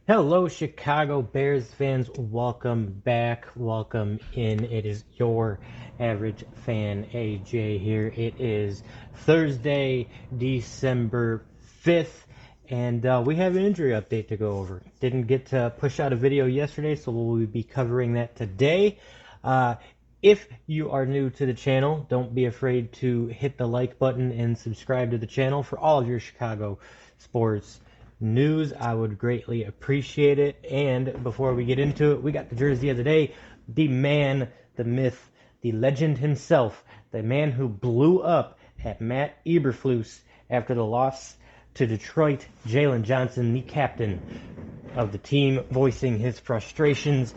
Hello, Chicago Bears fans. Welcome back. Welcome in. It is your average fan, AJ, here. It is Thursday, December 5th, and we have an injury update to go over. Didn't get to push out a video yesterday, so we'll be covering that today. Uh, if you are new to the channel, don't be afraid to hit the like button and subscribe to the channel for all of your Chicago sports news. I would greatly appreciate it. And before we get into it, we got the jersey of the day. The man, the myth, the legend himself, the man who blew up at Matt Eberflus after the loss to Detroit, Jalen Johnson, the captain of the team, voicing his frustrations.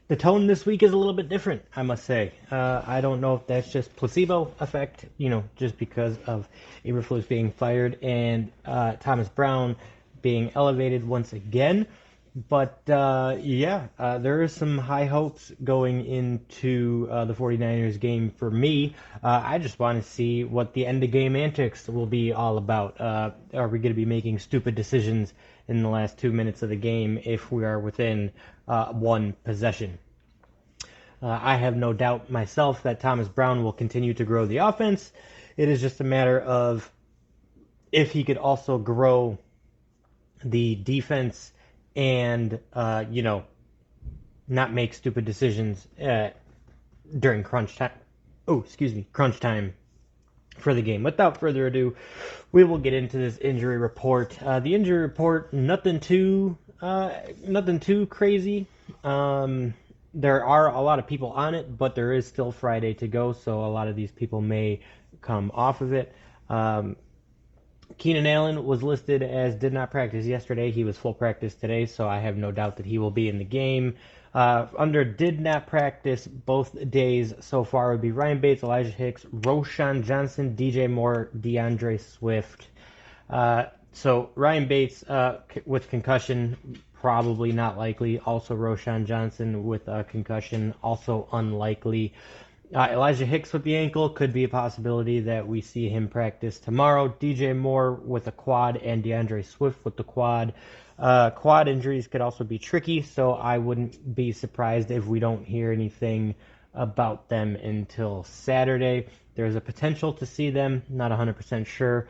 The tone this week is a little bit different, I must say. I don't know if that's just placebo effect, just because of Eberflus being fired and Thomas Brown being elevated once again. But there is some high hopes going into the 49ers game for me. I just want to see what the end of game antics will be all about. Are we going to be making stupid decisions in the last 2 minutes of the game if we are within one possession? I have no doubt myself that Thomas Brown will continue to grow the offense. It is just a matter of if he could also grow the defense and, not make stupid decisions during crunch time. Crunch time for the game. Without further ado, we will get into this injury report. The injury report, nothing too crazy. There are a lot of people on it, but there is still Friday to go, so a lot of these people may come off of it. Keenan Allen was listed as did not practice yesterday. He was full practice today, so I have no doubt that he will be in the game. Under did not practice both days so far would be Ryan Bates, Elijah Hicks, Roschon Johnson, DJ Moore, DeAndre Swift. So Ryan Bates with concussion, probably not likely. Also Roschon Johnson with a concussion, also unlikely. Elijah Hicks with the ankle could be a possibility that we see him practice tomorrow. DJ Moore with a quad and DeAndre Swift with the quad. Quad injuries could also be tricky, so I wouldn't be surprised if we don't hear anything about them until Saturday. There's a potential to see them, not 100% sure.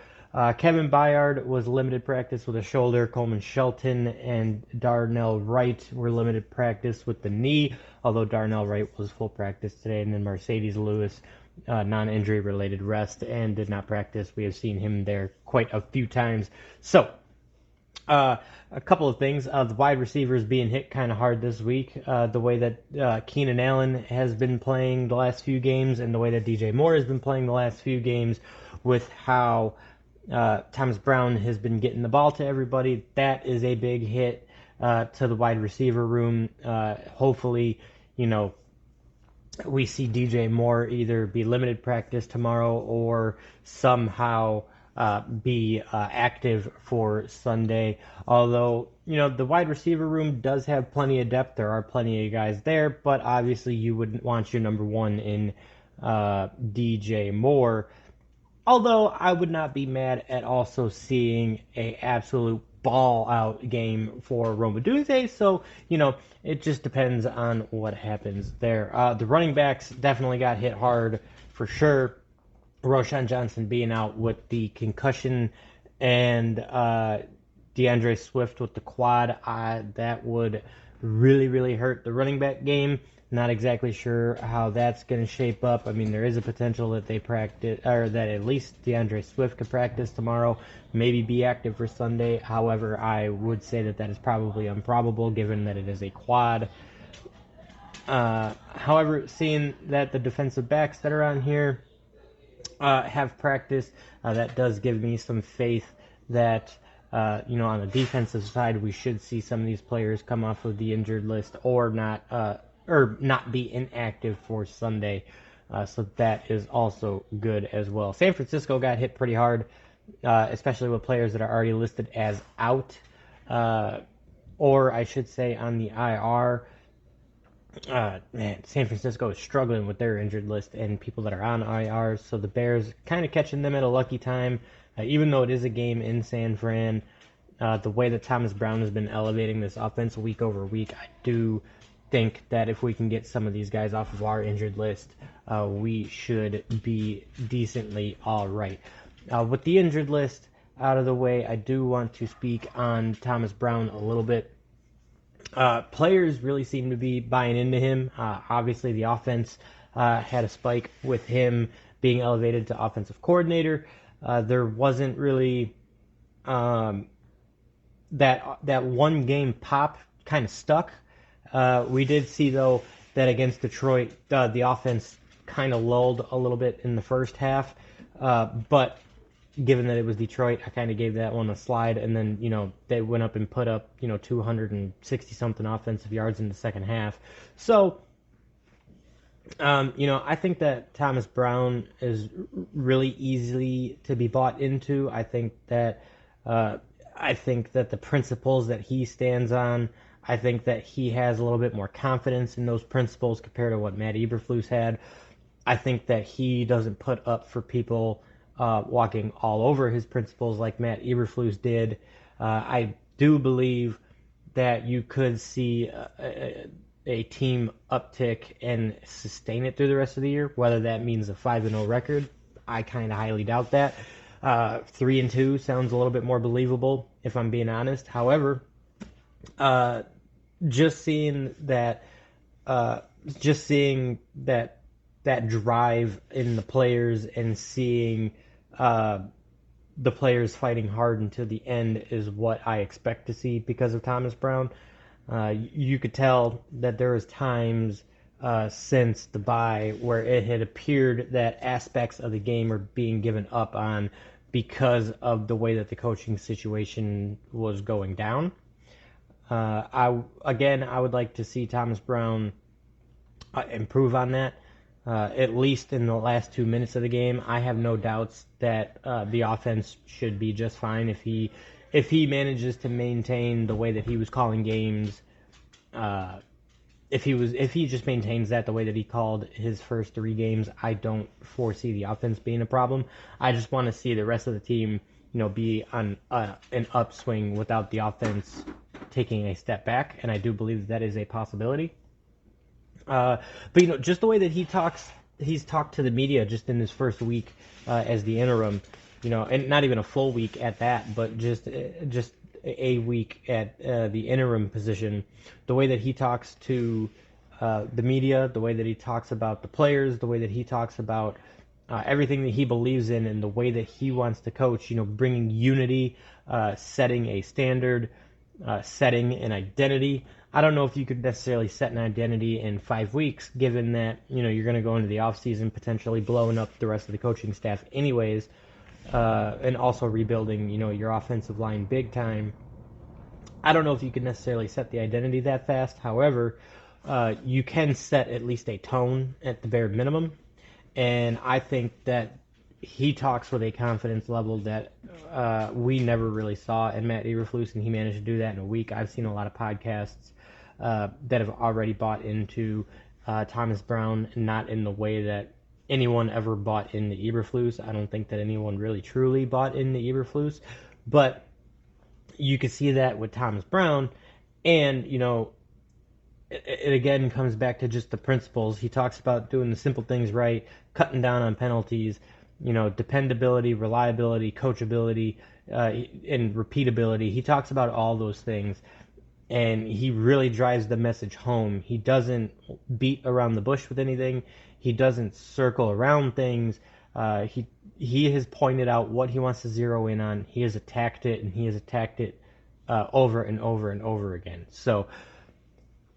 Kevin Byard was limited practice with a shoulder. Coleman Shelton and Darnell Wright were limited practice with the knee, although Darnell Wright was full practice today. And then Mercedes Lewis, non-injury related rest and did not practice. We have seen him there quite a few times. So, a couple of things. The wide receivers being hit kind of hard this week. The way that Keenan Allen has been playing the last few games and the way that DJ Moore has been playing the last few games with how Thomas Brown has been getting the ball to everybody. That is a big hit to the wide receiver room. Hopefully, we see DJ Moore either be limited practice tomorrow or somehow be active for Sunday. Although, the wide receiver room does have plenty of depth. There are plenty of guys there, but obviously you wouldn't want your number one in DJ Moore. Although I would not be mad at also seeing a absolute ball out game for Roma Odunze. So, it just depends on what happens there. The running backs definitely got hit hard for sure. Roschon Johnson being out with the concussion and DeAndre Swift with the quad, that would really, really hurt the running back game. Not exactly sure how that's going to shape up. I mean, there is a potential that they practice, or that at least DeAndre Swift could practice tomorrow, maybe be active for Sunday. However, I would say that is probably improbable given that it is a quad. However, seeing that the defensive backs that are on here have practiced, that does give me some faith that on the defensive side, we should see some of these players come off of the injured list or not be inactive for Sunday. So that is also good as well. San Francisco got hit pretty hard, especially with players that are already listed as out, or I should say on the IR. San Francisco is struggling with their injured list and people that are on IR, so the Bears kind of catching them at a lucky time. Even though it is a game in San Fran, the way that Thomas Brown has been elevating this offense week over week, I do think that if we can get some of these guys off of our injured list, we should be decently all right. With the injured list out of the way, I do want to speak on Thomas Brown a little bit. Players really seem to be buying into him. Obviously, the offense had a spike with him being elevated to offensive coordinator. There wasn't really that one game pop kind of stuck. We did see though that against Detroit, the offense kind of lulled a little bit in the first half, but given that it was Detroit, I kind of gave that one a slide, and then they went up and put up 260 something offensive yards in the second half. So I think that Thomas Brown is really easily to be bought into. I think that the principles that he stands on, I think that he has a little bit more confidence in those principles compared to what Matt Eberflus had. I think that he doesn't put up for people walking all over his principles like Matt Eberflus did. I do believe that you could see a team uptick and sustain it through the rest of the year. Whether that means a 5-0 record, I kind of highly doubt that. 3-2 sounds a little bit more believable, if I'm being honest. However, just seeing that that drive in the players and seeing the players fighting hard until the end is what I expect to see because of Thomas Brown. You could tell that there was times since the bye where it had appeared that aspects of the game were being given up on because of the way that the coaching situation was going down. I would like to see Thomas Brown improve on that. At least in the last 2 minutes of the game, I have no doubts that the offense should be just fine if he manages to maintain the way that he was calling games. If he just maintains that the way that he called his first 3 games, I don't foresee the offense being a problem. I just want to see the rest of the team, be on an upswing without the offense taking a step back, and I do believe that is a possibility. But just the way that he's talked to the media just in his first week as the interim, and not even a full week at that, but just a week at the interim position. The way that he talks to the media, the way that he talks about the players, the way that he talks about everything that he believes in, and the way that he wants to coach. Bringing unity, setting a standard, setting an identity. I don't know if you could necessarily set an identity in 5 weeks, given that you're going to go into the offseason potentially blowing up the rest of the coaching staff anyways, and also rebuilding your offensive line big time. I don't know if you could necessarily set the identity that fast. However, you can set at least a tone at the bare minimum, and I think that he talks with a confidence level that we never really saw in Matt Eberflus, and he managed to do that in a week. I've seen a lot of podcasts that have already bought into Thomas Brown, not in the way that anyone ever bought into Eberflus. I don't think that anyone really truly bought into Eberflus, but you could see that with Thomas Brown, and it again comes back to just the principles. He talks about doing the simple things right, cutting down on penalties, dependability, reliability, coachability, and repeatability. He talks about all those things, and he really drives the message home. He doesn't beat around the bush with anything. He doesn't circle around things. He has pointed out what he wants to zero in on. He has attacked it, and he has attacked it over and over and over again. So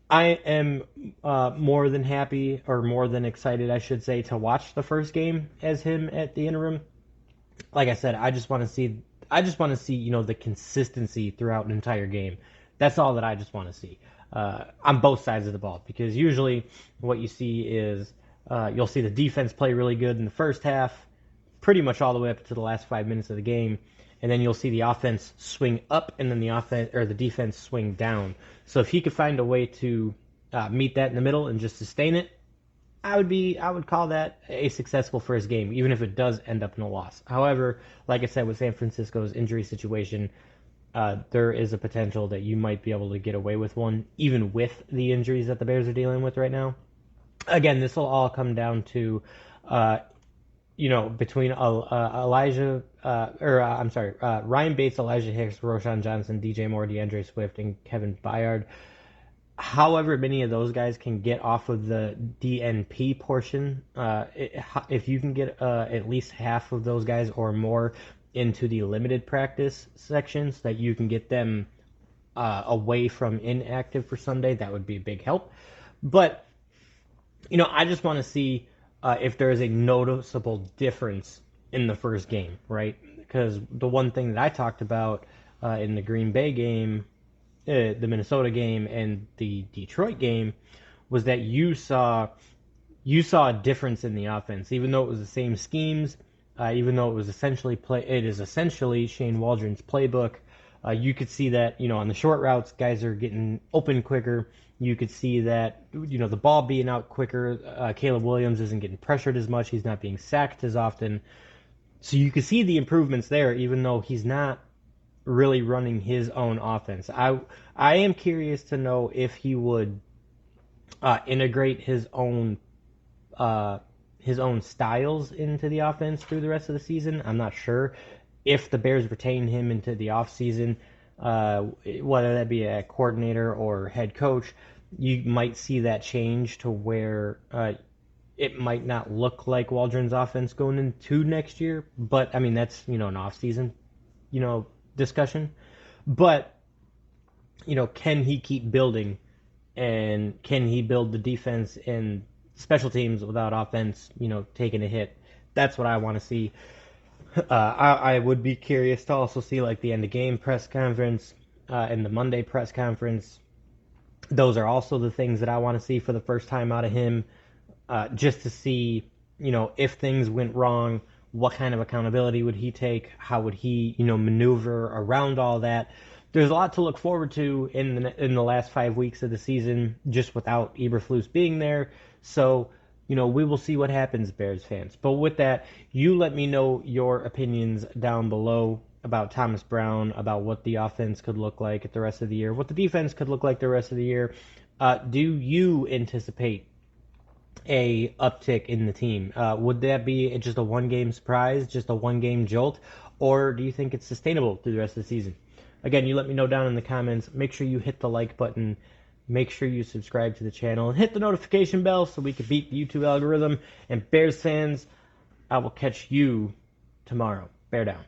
I am more than happy, or more than excited, I should say, to watch the first game as him at the interim. Like I said, I just want to see the consistency throughout an entire game. That's all that I just want to see on both sides of the ball, because usually what you see is you'll see the defense play really good in the first half, pretty much all the way up to the last 5 minutes of the game, and then you'll see the offense swing up and then the defense swing down. So if he could find a way to meet that in the middle and just sustain it, I would call that a successful first game, even if it does end up in a loss. However, like I said, with San Francisco's injury situation, there is a potential that you might be able to get away with one, even with the injuries that the Bears are dealing with right now. Again, this will all come down to, uh, between Elijah, I'm sorry, Ryan Bates, Elijah Hicks, Roshan Johnson, DJ Moore, DeAndre Swift, and Kevin Byard. However many of those guys can get off of the DNP portion, if you can get at least half of those guys or more into the limited practice sections, that you can get them away from inactive for Sunday, that would be a big help. But I just want to see if there is a noticeable difference in the first game, right? Because the one thing that I talked about in the Green Bay game, the Minnesota game, and the Detroit game was that you saw a difference in the offense, even though it was the same schemes, even though it is essentially Shane Waldron's playbook. You could see that on the short routes, guys are getting open quicker. You could see that the ball being out quicker. Caleb Williams isn't getting pressured as much. He's not being sacked as often. So you could see the improvements there, even though he's not really running his own offense. I am curious to know if he would integrate his own styles into the offense through the rest of the season. I'm not sure if the Bears retain him into the offseason, whether that be a coordinator or head coach. You might see that change to where it might not look like Waldron's offense going into next year. But I mean, that's an offseason discussion. But can he keep building, and can he build the defense and special teams without offense taking a hit? That's what I want to see. I would be curious to also see like the end of game press conference and the Monday press conference. Those are also the things that I want to see for the first time out of him, just to see if things went wrong, what kind of accountability would he take? How would he maneuver around all that? There's a lot to look forward to in the last 5 weeks of the season, just without Eberflus being there. So we will see what happens, Bears fans. But with that, you let me know your opinions down below about Thomas Brown, about what the offense could look like at the rest of the year, what the defense could look like the rest of the year. Do you anticipate a uptick in the team? Would that be just a one-game surprise, just a one-game jolt, or do you think it's sustainable through the rest of the season? Again, you let me know down in the comments. Make sure you hit the like button. Make sure you subscribe to the channel and hit the notification bell so we can beat the YouTube algorithm. And Bears fans, I will catch you tomorrow. Bear down.